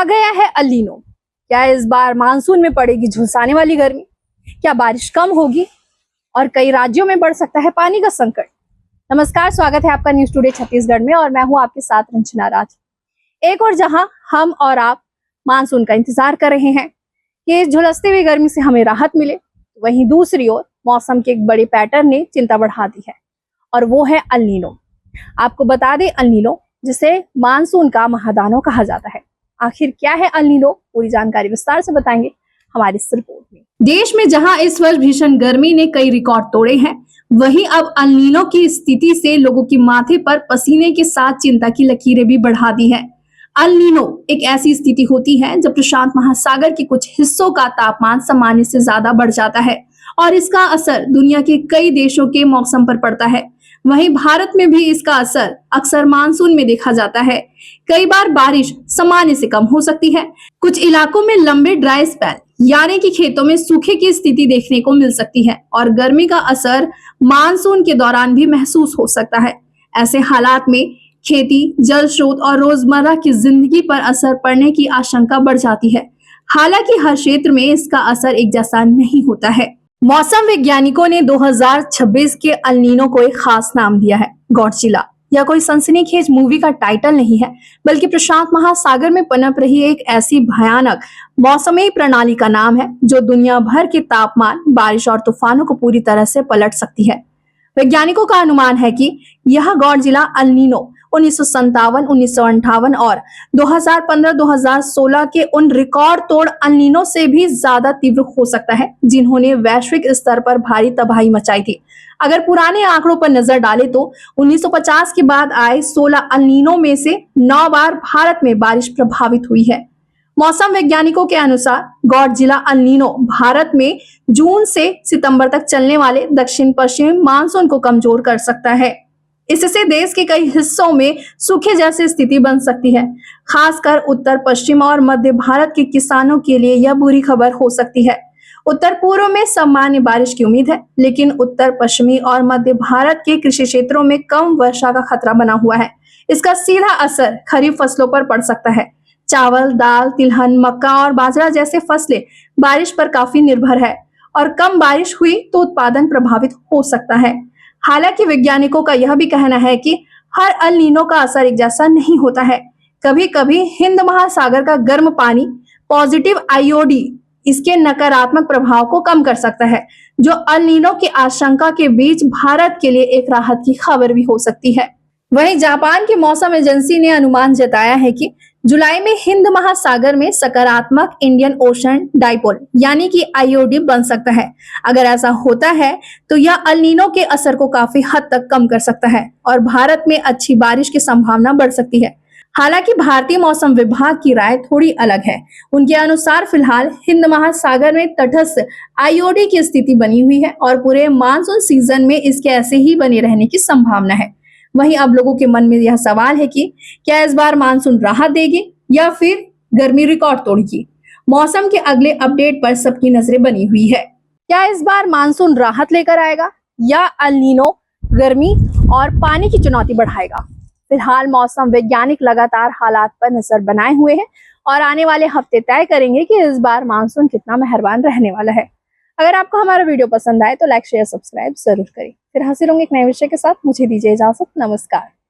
आ गया है El Nino. क्या इस बार मानसून में पड़ेगी झुलसाने वाली गर्मी? क्या बारिश कम होगी और कई राज्यों में बढ़ सकता है पानी का संकट? नमस्कार, स्वागत है आपका न्यूज टुडे छत्तीसगढ़ में और मैं हूं आपके साथ रंजना राज। एक और जहां हम और आप मानसून का इंतजार कर रहे हैं कि इस झुलसती हुई गर्मी से हमें राहत मिले, वहीं दूसरी ओर मौसम के एक बड़े पैटर्न ने चिंता बढ़ा दी है और वो है अल नीनो। आपको बता दें, अल नीनो जिसे मानसून का महादानव कहा जाता है, आखिर क्या है अल नीनो? पूरी जानकारी विस्तार से बताएंगे हमारी इस रिपोर्ट में। देश में जहां इस वर्ष भीषण गर्मी ने कई रिकॉर्ड तोड़े हैं, वहीं अब अल नीनो की स्थिति से लोगों के माथे पर पसीने के साथ चिंता की लकीरें भी बढ़ा दी है। अल नीनो एक ऐसी स्थिति होती है जब प्रशांत महासागर के कुछ हिस्सों का तापमान सामान्य से ज्यादा बढ़ जाता है और इसका असर दुनिया के कई देशों के मौसम पर पड़ता है। वहीं भारत में भी इसका असर अक्सर मानसून में देखा जाता है। कई बार बारिश सामान्य से कम हो सकती है। कुछ इलाकों में लंबे ड्राई स्पेल यानी कि खेतों में सूखे की स्थिति देखने को मिल सकती है और गर्मी का असर मानसून के दौरान भी महसूस हो सकता है। ऐसे हालात में खेती, जल स्रोत और रोजमर्रा की जिंदगी पर असर पड़ने की आशंका बढ़ जाती है। हालांकि हर क्षेत्र में इसका असर एक जैसा नहीं होता है। मौसम वैज्ञानिकों ने 2026 के अल नीनो को एक खास नाम दिया है, गॉडजिला। यह कोई सनसनीखेज मूवी का टाइटल नहीं है, बल्कि प्रशांत महासागर में पनप रही एक ऐसी भयानक मौसमी प्रणाली का नाम है जो दुनिया भर के तापमान, बारिश और तूफानों को पूरी तरह से पलट सकती है। वैज्ञानिकों का अनुमान है कि यह गॉडजिला अल नीनो 1957, 1958 और 2015-2016 के उन रिकॉर्ड तोड़ अल नीनो से भी ज्यादा तीव्र हो सकता है जिन्होंने वैश्विक स्तर पर भारी तबाही मचाई थी। अगर पुराने आंकड़ों पर नजर डालें तो 1950 के बाद आए 16 अल नीनो में से 9 बार भारत में बारिश प्रभावित हुई है। मौसम वैज्ञानिकों के अनुसार गॉडजिला अल नीनो भारत में जून से सितंबर तक चलने वाले दक्षिण पश्चिमी मानसून को कमजोर कर सकता है। इससे देश के कई हिस्सों में सूखे जैसी स्थिति बन सकती है। खासकर उत्तर पश्चिम और मध्य भारत के किसानों के लिए यह बुरी खबर हो सकती है। उत्तर पूर्व में सामान्य बारिश की उम्मीद है, लेकिन उत्तर पश्चिमी और मध्य भारत के कृषि क्षेत्रों में कम वर्षा का खतरा बना हुआ है। इसका सीधा असर खरीफ फसलों पर पड़ सकता है। चावल, दाल, तिलहन, मक्का और बाजरा जैसे फसलें बारिश पर काफी निर्भर है और कम बारिश हुई तो उत्पादन प्रभावित हो सकता है। हालांकि वैज्ञानिकों का यह भी कहना है कि हर अल नीनो का असर एक जैसा नहीं होता है। कभी कभी हिंद महासागर का गर्म पानी पॉजिटिव आईओडी इसके नकारात्मक प्रभाव को कम कर सकता है, जो अल नीनो की आशंका के बीच भारत के लिए एक राहत की खबर भी हो सकती है। वहीं जापान की मौसम एजेंसी ने अनुमान जताया है कि जुलाई में हिंद महासागर में सकारात्मक इंडियन ओशन डाइपोल यानी कि आईओडी बन सकता है। अगर ऐसा होता है तो यह अल नीनो के असर को काफी हद तक कम कर सकता है और भारत में अच्छी बारिश की संभावना बढ़ सकती है। हालांकि भारतीय मौसम विभाग की राय थोड़ी अलग है। उनके अनुसार फिलहाल हिंद महासागर में तटस्थ आईओडी की स्थिति बनी हुई है और पूरे मानसून सीजन में इसके ऐसे ही बने रहने की संभावना है। वहीं अब लोगों के मन में यह सवाल है कि क्या इस बार मानसून राहत देगी या फिर गर्मी रिकॉर्ड तोड़ेगी? मौसम के अगले अपडेट पर सबकी नजरें बनी हुई है। क्या इस बार मानसून राहत लेकर आएगा या अल नीनो गर्मी और पानी की चुनौती बढ़ाएगा? फिलहाल मौसम वैज्ञानिक लगातार हालात पर नजर बनाए हुए हैं और आने वाले हफ्ते तय करेंगे कि इस बार मानसून कितना मेहरबान रहने वाला है। अगर आपको हमारा वीडियो पसंद आए तो लाइक, शेयर, सब्सक्राइब जरूर करें। फिर हाजिर होंगे एक नए विषय के साथ। मुझे दीजिए इजाजत। नमस्कार।